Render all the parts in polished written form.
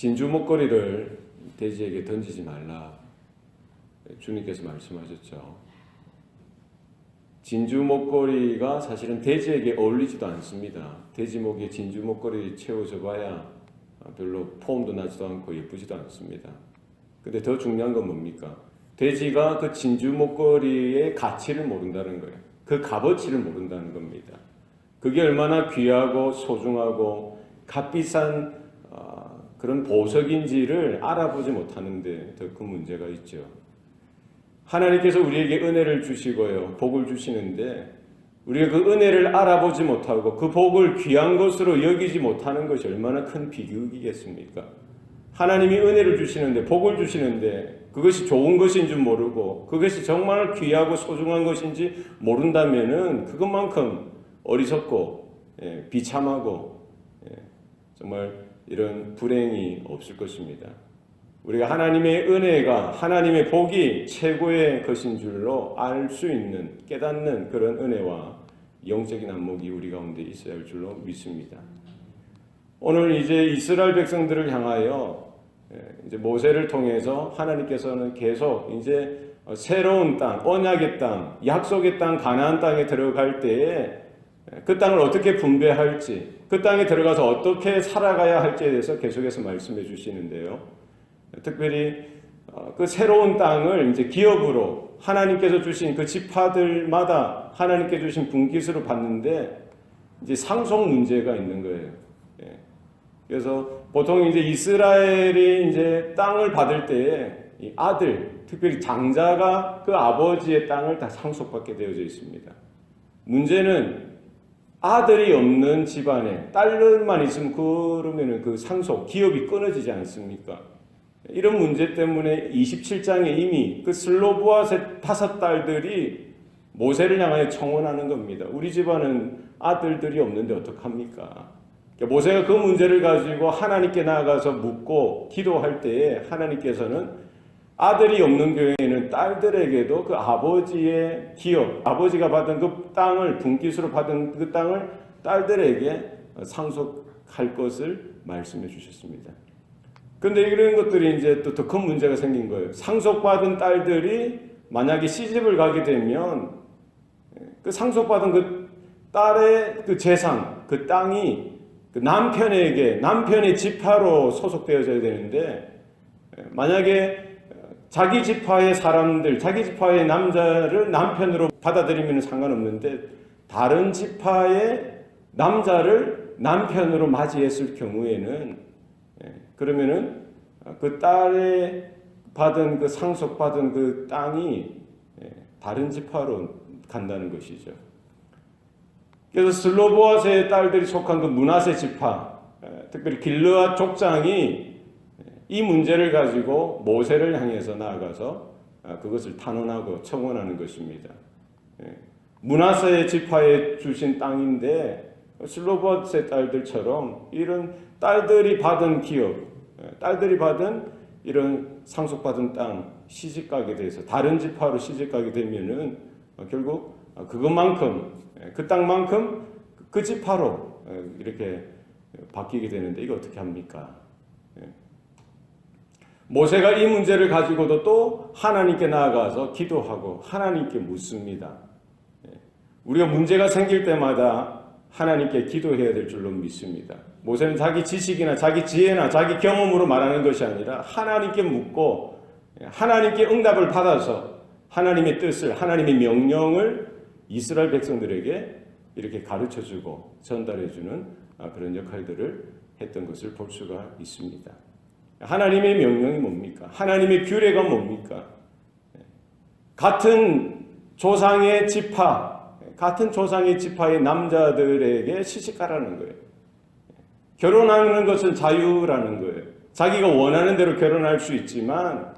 진주 목걸이를 돼지에게 던지지 말라. 주님께서 말씀하셨죠. 진주 목걸이가 사실은 돼지에게 어울리지도 않습니다. 돼지 목에 진주 목걸이 채워져 봐야 별로 폼도 나지도 않고 예쁘지도 않습니다. 근데 더 중요한 건 뭡니까? 돼지가 그 진주 목걸이의 가치를 모른다는 거예요. 그 값어치를 모른다는 겁니다. 그게 얼마나 귀하고 소중하고 값비싼 그런 보석인지를 알아보지 못하는데 더 큰 문제가 있죠. 하나님께서 우리에게 은혜를 주시고요, 복을 주시는데 우리가 그 은혜를 알아보지 못하고 그 복을 귀한 것으로 여기지 못하는 것이 얼마나 큰 비극이겠습니까? 하나님이 은혜를 주시는데, 복을 주시는데 그것이 좋은 것인 줄 모르고 그것이 정말 귀하고 소중한 것인지 모른다면은 그것만큼 어리석고 비참하고 정말 이런 불행이 없을 것입니다. 우리가 하나님의 은혜가, 하나님의 복이 최고의 것인 줄로 알 수 있는, 깨닫는 그런 은혜와 영적인 안목이 우리 가운데 있어야 할 줄로 믿습니다. 오늘 이제 이스라엘 백성들을 향하여 이제 모세를 통해서 하나님께서는 계속 이제 새로운 땅, 언약의 땅, 약속의 땅, 가나안 땅에 들어갈 때에 그 땅을 어떻게 분배할지, 그 땅에 들어가서 어떻게 살아가야 할지에 대해서 계속해서 말씀해 주시는데요. 특별히 그 새로운 땅을 이제 기업으로 하나님께서 주신 그 지파들마다 하나님께 주신 분깃으로 받는데 이제 상속 문제가 있는 거예요. 그래서 보통 이제 이스라엘이 이제 땅을 받을 때에 이 아들, 특별히 장자가 그 아버지의 땅을 다 상속받게 되어져 있습니다. 문제는 아들이 없는 집안에 딸들만 있으면 그러면은 그 상속, 기업이 끊어지지 않습니까? 이런 문제 때문에 27장에 이미 그 슬로보앗의 5딸들이 모세를 향하여 청원하는 겁니다. 우리 집안은 아들들이 없는데 어떡합니까? 모세가 그 문제를 가지고 하나님께 나아가서 묻고 기도할 때에 하나님께서는 아들이 없는 교회에는 딸들에게도 그 아버지의 기업, 아버지가 받은 그 땅을, 분깃으로 받은 그 땅을 딸들에게 상속할 것을 말씀해 주셨습니다. 그런데 이런 것들이 이제 또 더 큰 문제가 생긴 거예요. 상속받은 딸들이 만약에 시집을 가게 되면 그 상속받은 그 딸의 그 재산, 그 땅이 그 남편에게, 남편의 지파로 소속되어져야 되는데 만약에 자기 지파의 사람들, 자기 지파의 남자를 남편으로 받아들이면 상관없는데 다른 지파의 남자를 남편으로 맞이했을 경우에는 그러면은 그 딸의 받은 그 상속받은 그 땅이 다른 지파로 간다는 것이죠. 그래서 슬로보앗의 딸들이 속한 그 므낫세 지파, 특별히 길르앗 족장이 이 문제를 가지고 모세를 향해서 나아가서 그것을 탄원하고 청원하는 것입니다. 므낫세 지파에 주신 땅인데 슬로보앗의 딸들처럼 이런 딸들이 받은 기업, 딸들이 받은 이런 상속받은 땅 시집가게 돼서 다른 지파로 시집가게 되면은 결국 그것만큼, 그 땅만큼 그 지파로 이렇게 바뀌게 되는데 이거 어떻게 합니까? 모세가 이 문제를 가지고도 또 하나님께 나아가서 기도하고 하나님께 묻습니다. 우리가 문제가 생길 때마다 하나님께 기도해야 될 줄로 믿습니다. 모세는 자기 지식이나 자기 지혜나 자기 경험으로 말하는 것이 아니라 하나님께 묻고 하나님께 응답을 받아서 하나님의 뜻을, 하나님의 명령을 이스라엘 백성들에게 이렇게 가르쳐주고 전달해주는 그런 역할들을 했던 것을 볼 수가 있습니다. 하나님의 명령이 뭡니까? 하나님의 규례가 뭡니까? 같은 조상의 지파, 같은 조상의 지파의 남자들에게 시집가라는 거예요. 결혼하는 것은 자유라는 거예요. 자기가 원하는 대로 결혼할 수 있지만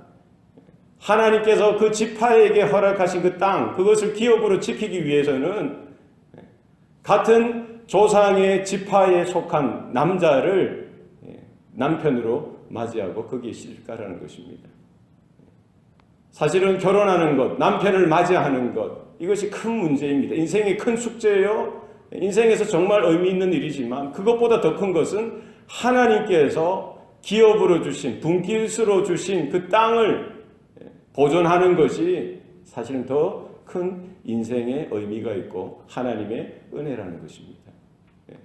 하나님께서 그 지파에게 허락하신 그 땅, 그것을 기업으로 지키기 위해서는 같은 조상의 지파에 속한 남자를 남편으로 맞이하고 거기에 시집가라는 것입니다. 사실은 결혼하는 것, 남편을 맞이하는 것, 이것이 큰 문제입니다. 인생의 큰 숙제요. 인생에서 정말 의미 있는 일이지만 그것보다 더 큰 것은 하나님께서 기업으로 주신, 분깃으로 주신 그 땅을 보존하는 것이 사실은 더 큰 인생의 의미가 있고 하나님의 은혜라는 것입니다.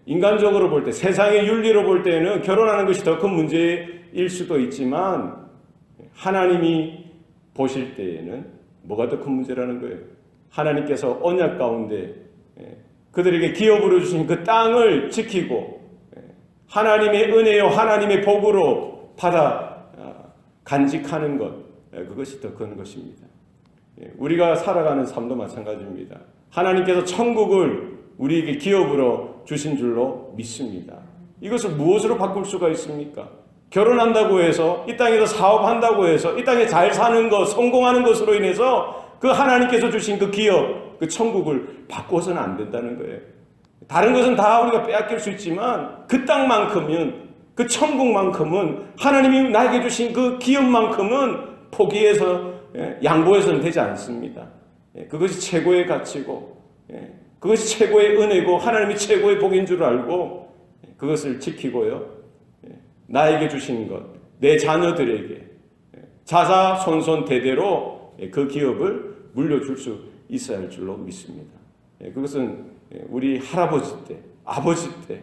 인간적으로 볼 때, 세상의 윤리로 볼 때는 결혼하는 것이 더 큰 문제일 수도 있지만 하나님이 보실 때에는 뭐가 더 큰 문제라는 거예요. 하나님께서 언약 가운데 그들에게 기업으로 주신 그 땅을 지키고 하나님의 은혜요 하나님의 복으로 받아 간직하는 것, 그것이 더 큰 것입니다. 우리가 살아가는 삶도 마찬가지입니다. 하나님께서 천국을 우리에게 기업으로 주신 줄로 믿습니다. 이것을 무엇으로 바꿀 수가 있습니까? 결혼한다고 해서, 이 땅에서 사업한다고 해서, 이 땅에 잘 사는 것, 성공하는 것으로 인해서 그 하나님께서 주신 그 기업, 그 천국을 바꿔서는 안 된다는 거예요. 다른 것은 다 우리가 빼앗길 수 있지만 그 땅만큼은, 그 천국만큼은, 하나님이 나에게 주신 그 기업만큼은 포기해서 양보해서는 되지 않습니다. 그것이 최고의 가치고 그것이 최고의 은혜고 하나님이 최고의 복인 줄 알고 그것을 지키고요. 나에게 주신 것, 내 자녀들에게 자자손손 대대로 그 기업을 물려줄 수 있어야 할 줄로 믿습니다. 그것은 우리 할아버지 때, 아버지 때,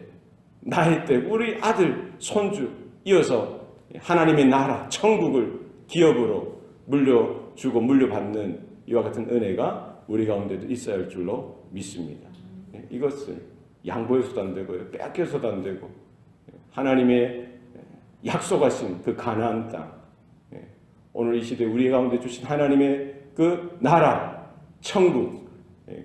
나이 때, 우리 아들, 손주 이어서 하나님의 나라, 천국을 기업으로 물려주고 물려받는 이와 같은 은혜가 우리 가운데도 있어야 할 줄로 믿습니다. 이것을 양보해서도 안 되고요, 빼앗겨서도 안 되고 하나님의 약속하신 그 가나안 땅, 오늘 이 시대에 우리 가운데 주신 하나님의 그 나라, 천국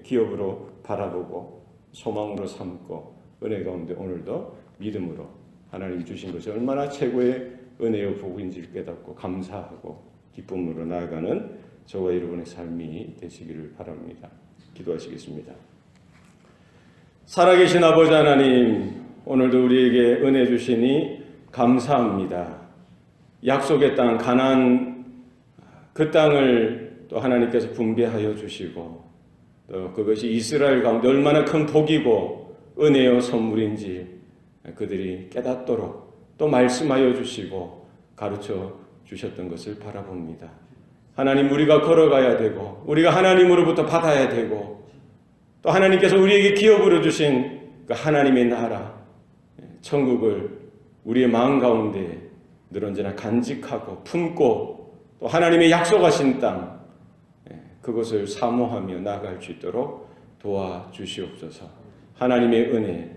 기업으로 바라보고 소망으로 삼고 은혜 가운데 오늘도 믿음으로 하나님이 주신 것이 얼마나 최고의 은혜요 복인지를 깨닫고 감사하고 기쁨으로 나아가는 저와 여러분의 삶이 되시기를 바랍니다. 기도하시겠습니다. 살아계신 아버지 하나님, 오늘도 우리에게 은혜 주시니 감사합니다. 약속의 땅 가나안, 그 땅을 또 하나님께서 분배하여 주시고 또 그것이 이스라엘 가운데 얼마나 큰 복이고 은혜요 선물인지 그들이 깨닫도록 또 말씀하여 주시고 가르쳐 주셨던 것을 바라봅니다. 하나님, 우리가 걸어가야 되고 우리가 하나님으로부터 받아야 되고 또 하나님께서 우리에게 기업으로 주신 그 하나님의 나라 천국을 우리의 마음 가운데 늘 언제나 간직하고 품고 또 하나님의 약속하신 땅 그것을 사모하며 나아갈 수 있도록 도와주시옵소서. 하나님의 은혜,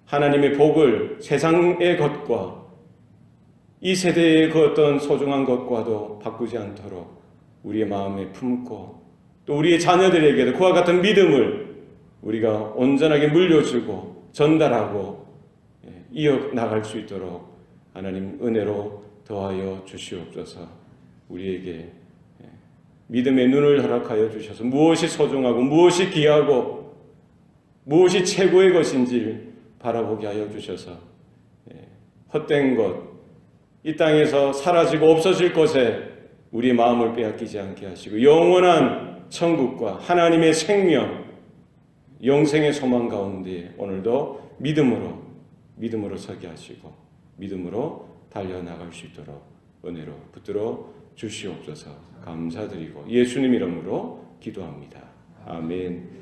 하나님의 복을 세상의 것과 이 세대의 그 어떤 소중한 것과도 바꾸지 않도록 우리의 마음에 품고 또 우리의 자녀들에게도 그와 같은 믿음을 우리가 온전하게 물려주고 전달하고 이어나갈 수 있도록 하나님 은혜로 더하여 주시옵소서. 우리에게 믿음의 눈을 허락하여 주셔서 무엇이 소중하고 무엇이 귀하고 무엇이 최고의 것인지 바라보게 하여 주셔서 헛된 것, 이 땅에서 사라지고 없어질 것에 우리 마음을 빼앗기지 않게 하시고 영원한 천국과 하나님의 생명, 영생의 소망 가운데 오늘도 믿음으로 서게 하시고 믿음으로 달려나갈 수 있도록 은혜로 붙들어 주시옵소서. 감사드리고 예수님 이름으로 기도합니다. 아멘.